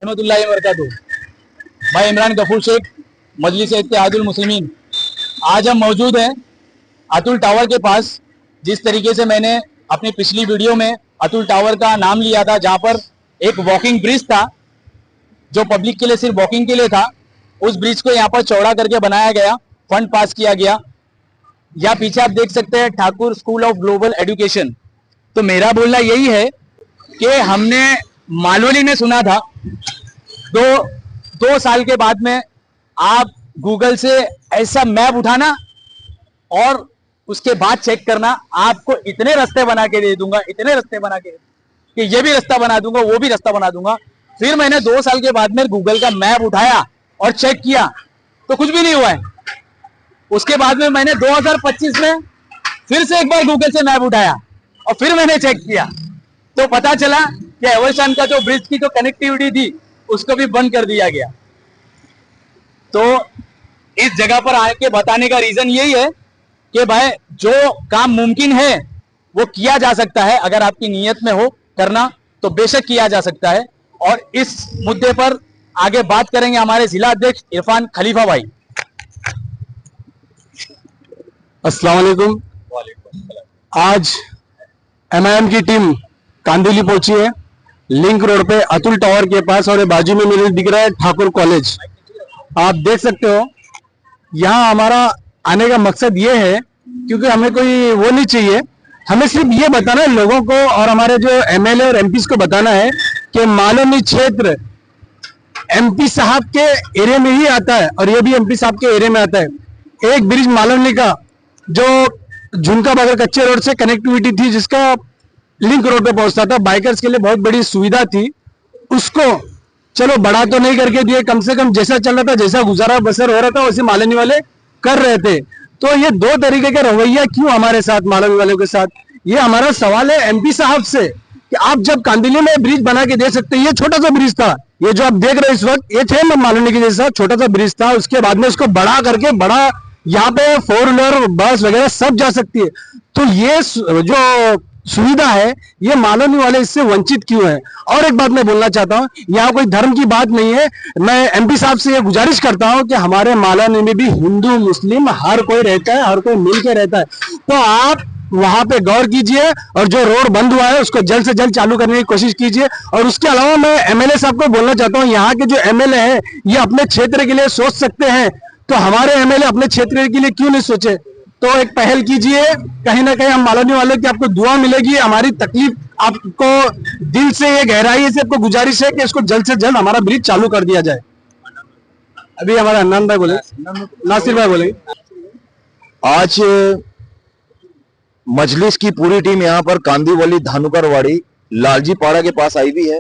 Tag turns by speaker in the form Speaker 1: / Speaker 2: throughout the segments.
Speaker 1: रहमतुल्लाहि व बरकातहू। मैं इमरान गफूर शेख, मजलिस इत्तेहादुल मुस्लिमीन। आज हम मौजूद हैं अतुल टावर के पास। जिस तरीके से मैंने अपनी पिछली वीडियो में अतुल टावर का नाम लिया था, जहां पर एक वॉकिंग ब्रिज था जो पब्लिक के लिए सिर्फ वॉकिंग के लिए था, उस ब्रिज को यहाँ पर चौड़ा करके बनाया गया, फंड पास किया गया। या पीछे आप देख सकते हैं Thakur school of global education. तो मेरा बोलना यही है कि हमने मालवनी में सुना था दो साल के बाद में आप गूगल से ऐसा मैप उठाना और उसके बाद चेक करना, आपको इतने रास्ते बना के दे दूंगा, इतने रास्ते बना के कि ये भी रास्ता बना दूंगा, वो भी रास्ता बना दूंगा। फिर मैंने 2 साल के बाद में गूगल का मैप उठाया और चेक किया तो कुछ भी नहीं हुआ है। उसके बाद में मैंने 2025 में फिर से एक बार गूगल से मैप उठाया और फिर मैंने चेक किया तो पता चला कि एवर्शन का जो ब्रिज की जो कनेक्टिविटी थी उसको भी बंद कर दिया गया। तो इस जगह पर आके बताने का रीजन यही है कि भाई जो काम मुमकिन है वो किया जा सकता है। अगर आपकी नीयत में हो करना तो बेशक किया जा सकता है। और इस मुद्दे पर आगे बात करेंगे हमारे जिला अध्यक्ष इरफान खलीफा भाई।
Speaker 2: अस्सलाम वालेकुम। आज एमआईएम की टीम कांदिवली पहुंची है, लिंक रोड पे अतुल टावर के पास, और बाजू में मुझे दिख रहा है ठाकुर कॉलेज। आप देख सकते हो यहाँ हमारा आने का मकसद ये है क्योंकि हमें कोई वो नहीं चाहिए, हमें सिर्फ ये बताना है लोगों को और हमारे जो एमएलए और एमपी को बताना है कि मालवनी क्षेत्र एमपी साहब के एरिया में ही आता है और ये भी एमपी साहब के एरिया में आता है। एक ब्रिज मालवनी का जो झुनका बगैर कच्चे रोड से कनेक्टिविटी थी, जिसका लिंक रोड पे पहुंचता था, बाइकर्स के लिए बहुत बड़ी सुविधा थी, उसको चलो बड़ा तो नहीं करके दिए, कम से कम जैसा चल रहा था, जैसा गुजारा बसर हो रहा था वैसे मालवनी वाले कर रहे थे। तो ये 2 तरीके का रवैया क्यों हमारे साथ, मालवनी वालों के साथ? ये हमारा सवाल है एमपी साहब से कि आप जब कांदिवली में ब्रिज बना के दे सकते हैं, ये छोटा सा ब्रिज था, ये जो आप देख रहे हैं इस वक्त, ये थे मालवनी के जैसा छोटा सा ब्रिज था। उसके बाद में उसको बड़ा करके बड़ा यहाँ पे 4 व्हीलर बस वगैरह सब जा सकती है। तो ये जो सुविधा है ये मालवनी वाले इससे वंचित क्यों है? और एक बात मैं बोलना चाहता हूँ, यहाँ कोई धर्म की बात नहीं है। मैं एमपी साहब से ये गुजारिश करता हूँ कि हमारे मालवनी में भी हिंदू मुस्लिम हर कोई रहता है, हर कोई मिल के रहता है, तो आप वहां पे गौर कीजिए और जो रोड बंद हुआ है उसको जल्द से जल्द चालू करने की कोशिश कीजिए। और उसके अलावा मैं एमएलए साहब को बोलना चाहता हूँ, यहाँ के जो एमएलए हैं ये अपने क्षेत्र के लिए सोच सकते हैं, तो हमारे एमएलए अपने क्षेत्र के लिए क्यों नहीं सोचे? तो एक पहल कीजिए, कहीं ना कहीं हम मालवनी वालों की आपको दुआ मिलेगी। हमारी तकलीफ आपको दिल से, ये गहराई से आपको गुजारिश है कि इसको जल्द से जल्द हमारा ब्रिज चालू कर दिया जाए। अभी हमारा अन्नान भाई बोले, नासिर भाई बोले।
Speaker 3: आज मजलिस की पूरी टीम यहाँ पर कांदिवली धानुकरवाड़ी लालजी पाड़ा के पास आई हुई है।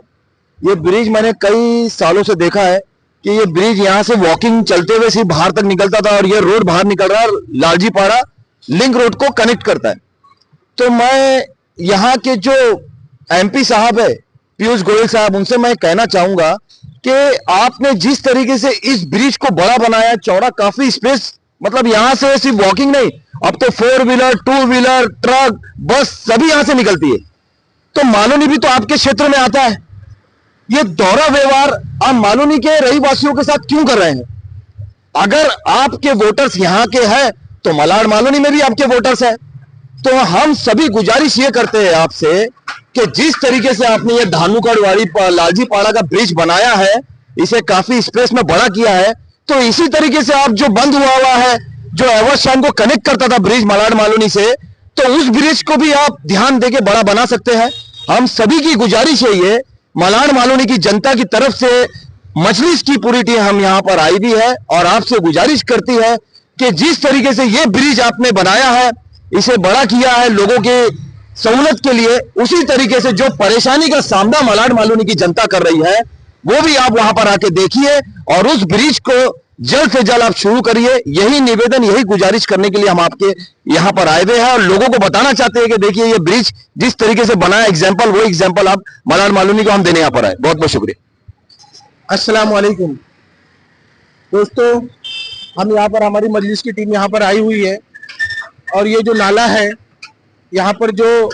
Speaker 3: ये ब्रिज मैंने कई सालों से देखा है कि ये ब्रिज यहाँ से वॉकिंग चलते हुए सिर्फ बाहर तक निकलता था और ये रोड बाहर निकल रहा है, लालजी पाड़ा लिंक रोड को कनेक्ट करता है। तो मैं यहाँ के जो एमपी साहब है पीयूष गोयल साहब, उनसे मैं कहना चाहूंगा कि आपने जिस तरीके से इस ब्रिज को बड़ा बनाया, चौड़ा, काफी स्पेस, मतलब यहाँ से सिर्फ वॉकिंग नहीं, अब तो 4 व्हीलर 2 व्हीलर ट्रक बस सभी यहां से निकलती है। तो मालवनी भी तो आपके क्षेत्र में आता है। ये दौरा व्यवहार आप मालवनी के रहीवासियों के साथ क्यों कर रहे हैं? अगर आपके वोटर्स यहाँ के हैं तो मलाड मालवनी में भी आपके वोटर्स हैं। तो हम सभी गुजारिश ये करते हैं आपसे कि जिस तरीके से आपने ये धानुकरवाड़ी लालजी पाड़ा का ब्रिज बनाया है, इसे काफी स्पेस में बड़ा किया है, तो इसी तरीके से आप जो बंद हुआ है, जो एवर्शन को कनेक्ट करता था ब्रिज मलाड मालवनी से, तो उस ब्रिज को भी आप ध्यान देके बड़ा बना सकते हैं। हम सभी की गुजारिश है, ये मलाड मालवनी की जनता की तरफ से मजलिस की पूरी टीम हम यहाँ पर आई भी है और आपसे गुजारिश करती है कि जिस तरीके से ये ब्रिज आपने बनाया है, इसे बड़ा किया है लोगों के सहूलत के लिए, उसी तरीके से जो परेशानी का सामना मलाड मालवनी की जनता कर रही है वो भी आप वहां पर आके देखिए और उस ब्रिज को जल्द से जल्द आप शुरू करिए। यही निवेदन, यही गुजारिश करने के लिए हम आपके यहाँ पर आए हुए हैं और लोगों को बताना चाहते हैं कि देखिए ये ब्रिज जिस तरीके से बना है, एग्जाम्पल वो एग्जाम्पल आप मलाड मालवनी को हम देने यहाँ पर आए। बहुत बहुत शुक्रिया।
Speaker 2: अस्सलाम वालेकुम दोस्तों, हम यहाँ पर, हमारी मजलिस की टीम यहाँ पर आई हुई है और ये जो नाला है यहाँ पर जो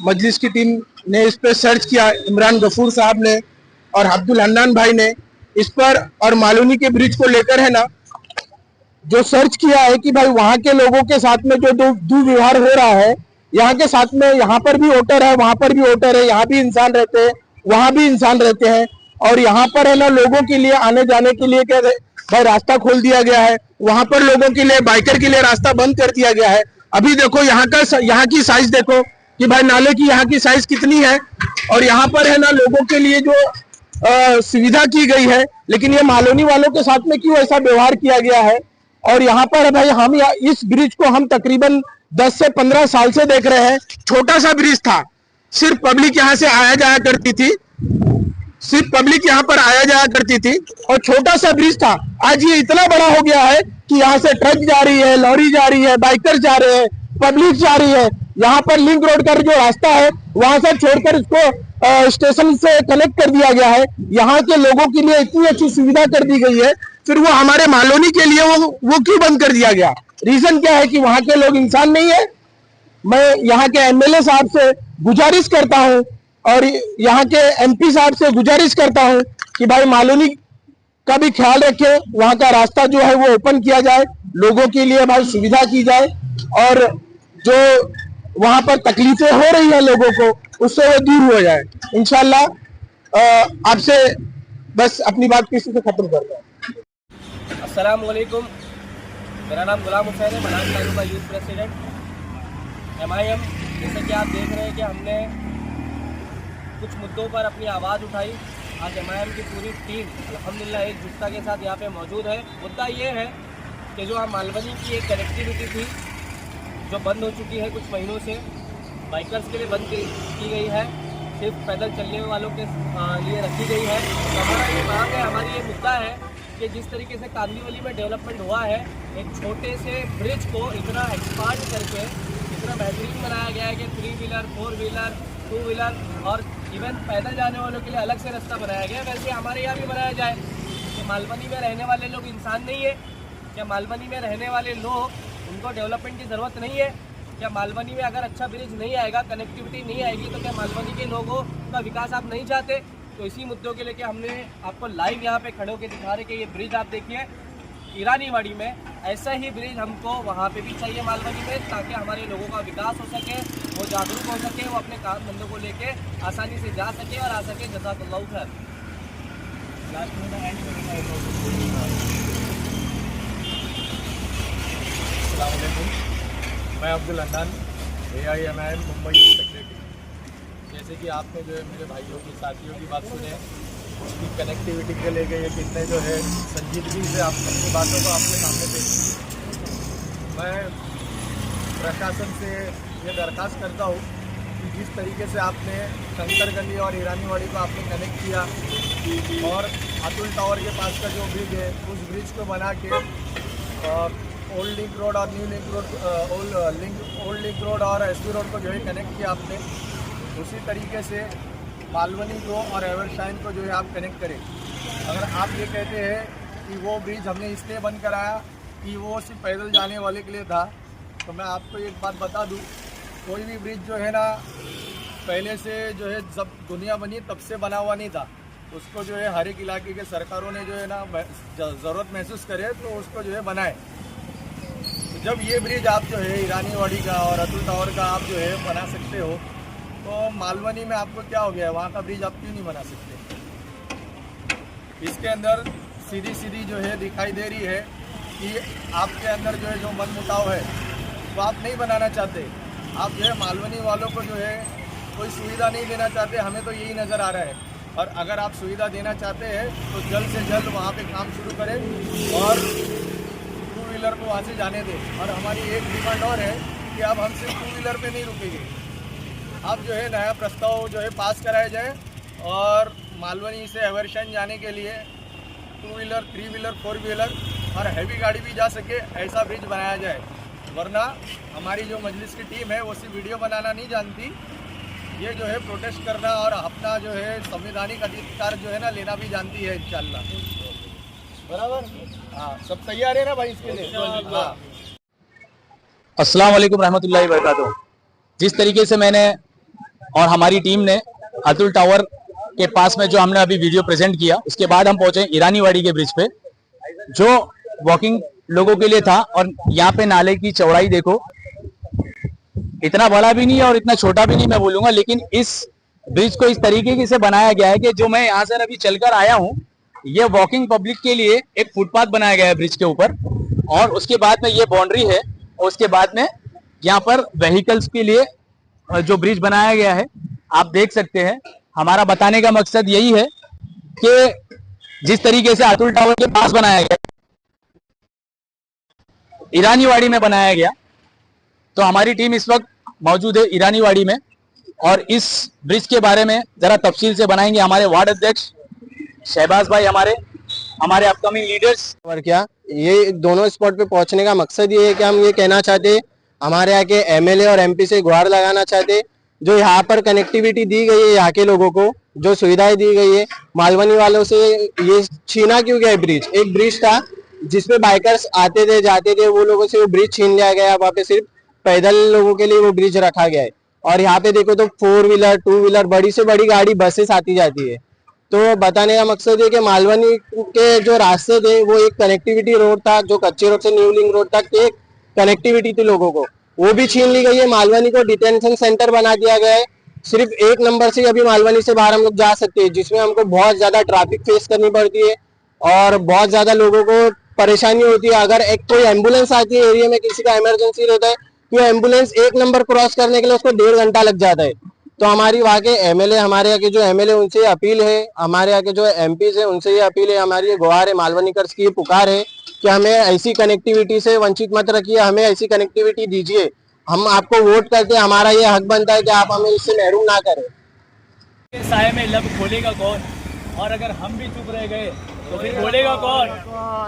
Speaker 2: मजलिस की टीम ने इस पर सर्च किया, इमरान गफूर साहब ने,
Speaker 4: और अब्दुल हन्नान भाई ने इस पर और मालूनी के ब्रिज को लेकर है ना जो सर्च किया है कि भाई वहां के लोगों के साथ में जो दुर्व्यवहार हो रहा है, यहाँ के साथ में यहाँ पर भी वोटर है, वहां पर भी वोटर है, यहाँ भी इंसान रहते हैं, वहां भी इंसान रहते हैं, और यहाँ पर है ना लोगों के लिए आने जाने के लिए क्या भाई रास्ता खोल दिया गया है, वहां पर लोगों के लिए बाइकर के लिए रास्ता बंद कर दिया गया है। अभी देखो यहाँ की साइज देखो कि भाई नाले की यहाँ की साइज कितनी है, और यहाँ पर है ना लोगों के लिए जो सुविधा की गई है, लेकिन ये मालोनी वालों के साथ में क्यों ऐसा व्यवहार किया गया है। और यहाँ पर भाई हम इस ब्रिज को हम तकरीबन 10 से 15 साल से देख रहे हैं। छोटा सा ब्रिज था, सिर्फ पब्लिक यहाँ से आया जाया करती थी, सिर्फ पब्लिक यहाँ पर आया जाया करती थी और छोटा सा ब्रिज था। आज ये इतना बड़ा हो गया है कि यहाँ से ट्रक जा रही है, लॉरी जा रही है, बाइकर जा रहे हैं, पब्लिक जा रही है। यहाँ पर लिंक रोड का जो रास्ता है वहां से छोड़कर इसको स्टेशन से कनेक्ट कर दिया गया है। यहाँ के लोगों के लिए इतनी अच्छी सुविधा कर दी गई है, फिर वो हमारे मालोनी के लिए वो क्यों बंद कर दिया गया? रीजन क्या है कि वहां के लोग इंसान नहीं है। मैं यहाँ के एमएलए साहब से गुजारिश करता हूं और यहाँ के एमपी साहब से गुजारिश करता हूं कि भाई मालोनी का भी ख्याल रखें, वहां का रास्ता जो है वो ओपन किया जाए, लोगों के लिए भाई सुविधा की जाए, और जो वहां पर तकलीफें हो रही है लोगों को उससे वो दूर हो जाए। इंशाल्लाह आपसे बस अपनी बात किसी से खत्म करता हूँ।
Speaker 5: अस्सलाम वालेकुम, मेरा नाम गुलाम हुसैन है, मनान तालुका यूथ प्रेसिडेंट MIM। जैसे कि आप देख रहे हैं कि हमने कुछ मुद्दों पर अपनी आवाज़ उठाई। आज MIM की पूरी टीम अल्हम्दुलिल्लाह एकजुटता के साथ यहाँ पे मौजूद है। मुद्दा ये है कि जो मालवनी की एक कनेक्टिविटी थी जो बंद हो चुकी है कुछ महीनों से, बाइकर्स के लिए बंद की गई है, सिर्फ पैदल चलने वालों के लिए रखी गई है। तो हमारा ये मांग है, हमारी ये मुद्दा है कि जिस तरीके से कांदीवली में डेवलपमेंट हुआ है, एक छोटे से ब्रिज को इतना एक्सपांड करके इतना बेहतरीन बनाया गया है कि 3 व्हीलर 4 व्हीलर 2 व्हीलर और इवन पैदल जाने वालों के लिए अलग से रास्ता बनाया गया। वैसे हमारे यहाँ भी बनाया जाए। तो मालवनी में रहने वाले लोग इंसान नहीं है क्या? मालवनी में रहने वाले लोग उनको डेवलपमेंट की ज़रूरत नहीं है क्या? मालवनी में अगर अच्छा ब्रिज नहीं आएगा, कनेक्टिविटी नहीं आएगी, तो क्या मालवनी के लोगों का विकास आप नहीं चाहते? तो इसी मुद्दों के लेके हमने आपको लाइव यहाँ पे खड़े होकर दिखा रहे कि ये ब्रिज आप देखिए ईरानीवाड़ी में, ऐसा ही ब्रिज हमको वहाँ पे भी चाहिए मालवनी में, ताकि हमारे लोगों का विकास हो सके, वो जागरूक हो सके, वो अपने काम धंधों को लेके आसानी से जा सके और आ सके। जज़ाकल्लाहु खैर।
Speaker 6: मैं अब्दुल हन्नान, AIMIM मुंबई सेक्रेटरी। जैसे कि आपने जो है मेरे भाइयों की साथियों की बात सुने, उसकी कनेक्टिविटी के लेके ये कितने जो है संजीदगी से आप अपनी बातों को आपके सामने पेश की। मैं प्रशासन से ये दरख्वास्त करता हूँ कि जिस तरीके से आपने शंकर गली और ईरानीवाड़ी को आपने कनेक्ट किया और अतुल टावर के पास का जो ब्रिज है उस ब्रिज को बना के ओल्ड लिंक रोड और new link road old link road और SP रोड को जो है कनेक्ट किया आपने, उसी तरीके से मालवनी को और एवरशाइन को जो है आप कनेक्ट करें। अगर आप ये कहते हैं कि वो ब्रिज हमने इसलिए बंद कराया कि वो सिर्फ पैदल जाने वाले के लिए था, तो मैं आपको एक बात बता दूं, कोई भी ब्रिज जो है ना पहले से जो है जब दुनिया बनी तब से बना हुआ नहीं था। उसको जो है हर एक इलाके के सरकारों ने जो है ना ज़रूरत महसूस करे तो उसको जो है बनाए। जब ये ब्रिज आप जो है ईरानीवाड़ी का और अतुल टावर का आप जो है बना सकते हो, तो मालवनी में आपको क्या हो गया है? वहाँ का ब्रिज आप क्यों नहीं बना सकते? इसके अंदर सीधी सीधी जो है दिखाई दे रही है कि आपके अंदर जो है जो मनमुटाव है वो आप नहीं बनाना चाहते। आप जो है मालवनी वालों को जो है कोई सुविधा नहीं देना चाहते, हमें तो यही नज़र आ रहा है। और अगर आप सुविधा देना चाहते हैं तो जल्द से जल्द वहाँ पे काम शुरू करें और 2 व्हीलर को वहाँ से जाने दें। और हमारी एक डिमांड और है कि अब हम सिर्फ 2 व्हीलर पे नहीं रुकेंगे, अब जो है नया प्रस्ताव जो है पास कराया जाए और मालवनी से एवरशाइन जाने के लिए 2 व्हीलर 3 व्हीलर 4 व्हीलर और हैवी गाड़ी भी जा सके, ऐसा ब्रिज बनाया जाए। वरना हमारी जो मजलिस की टीम है वो सिर्फ वीडियो बनाना नहीं जानती, ये जो है प्रोटेस्ट करना और अपना जो है संवैधानिक अधिकार जो है ना लेना भी जानती है इंशाल्लाह। बराबर? हाँ, सब तैयार है ना भाई इसके लिए? हाँ।
Speaker 1: अस्सलाम वालेकुम रहमतुल्लाहि व बरकातुहू। जिस तरीके से मैंने और हमारी टीम ने अतुल टावर के पास में जो हमने अभी वीडियो प्रेजेंट किया, उसके बाद हम पहुंचे ईरानीवाड़ी के ब्रिज पे, जो वॉकिंग लोगों के लिए था। और यहाँ पे नाले की चौड़ाई देखो, इतना बड़ा भी नहीं है और इतना छोटा भी नहीं मैं बोलूंगा, लेकिन इस ब्रिज को इस तरीके से बनाया गया है कि जो मैं यहाँ से अभी चलकर आया हूँ, ये वॉकिंग पब्लिक के लिए एक फुटपाथ बनाया गया है ब्रिज के ऊपर, और उसके बाद में ये बाउंड्री है, और उसके बाद में यहाँ पर व्हीकल्स के लिए जो ब्रिज बनाया गया है आप देख सकते हैं। हमारा बताने का मकसद यही है कि जिस तरीके से अतुल टावर के पास बनाया गया, ईरानीवाड़ी में बनाया गया, तो हमारी टीम इस वक्त मौजूद है ईरानीवाड़ी में, और इस ब्रिज के बारे में जरा तफसील से बनाएंगे हमारे वार्ड अध्यक्ष शहबाज भाई, हमारे अपकमिंग लीडर्स।
Speaker 7: और क्या ये दोनों स्पॉट पे पहुंचने का मकसद ये है कि हम ये कहना चाहते, हमारे यहाँ के एमएलए और एमपी से गुहार लगाना चाहते, जो यहाँ पर कनेक्टिविटी दी गई है यहाँ के लोगों को, जो सुविधाएं दी गई है, मालवनी वालों से ये छीना क्यों गया है ब्रिज। एक ब्रिज था जिसपे बाइकर्स आते थे जाते थे, वो लोगों से वो ब्रिज छीन लिया गया। वहाँ पे सिर्फ पैदल लोगों के लिए वो ब्रिज रखा गया है। और यहाँ पे देखो तो 4 व्हीलर 2 व्हीलर बड़ी से बड़ी गाड़ी बसेस आती जाती है। तो बताने का मकसद है कि मालवनी के जो रास्ते थे वो एक कनेक्टिविटी रोड था, जो कच्चे रोड से न्यू लिंक रोड तक एक कनेक्टिविटी थी लोगों को, वो भी छीन ली गई है। मालवनी को डिटेंशन सेंटर बना दिया गया है। सिर्फ 1 नंबर से अभी मालवनी से बाहर हम लोग जा सकते हैं, जिसमें हमको बहुत ज्यादा ट्रैफिक फेस करनी पड़ती है और बहुत ज्यादा लोगों को परेशानी होती है। अगर एक कोई एम्बुलेंस आती है एरिया में, किसी का इमरजेंसी रहता है, तो एम्बुलेंस 1 नंबर क्रॉस करने के लिए उसको 1.5 घंटा लग जाता है। तो हमारी वहाँ के एमएलए, हमारे यहाँ के जो एमएलए उनसे अपील है, हमारे यहाँ के जो एमपीज है उनसे ये अपील है, हमारी ये गुहार है, मालवनीकर्स की पुकार है कि हमें ऐसी कनेक्टिविटी से वंचित मत रखिए, हमें ऐसी कनेक्टिविटी दीजिए। हम आपको वोट करते हैं, हमारा ये हक बनता है कि आप हमें इससे महरूम ना करें।
Speaker 8: साए में लब खोलेगा कौन, और अगर हम भी चुप रह गए तो फिर बोलेगा कौन।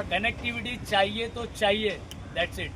Speaker 8: कनेक्टिविटी चाहिए तो चाहिए, दैट्स इट।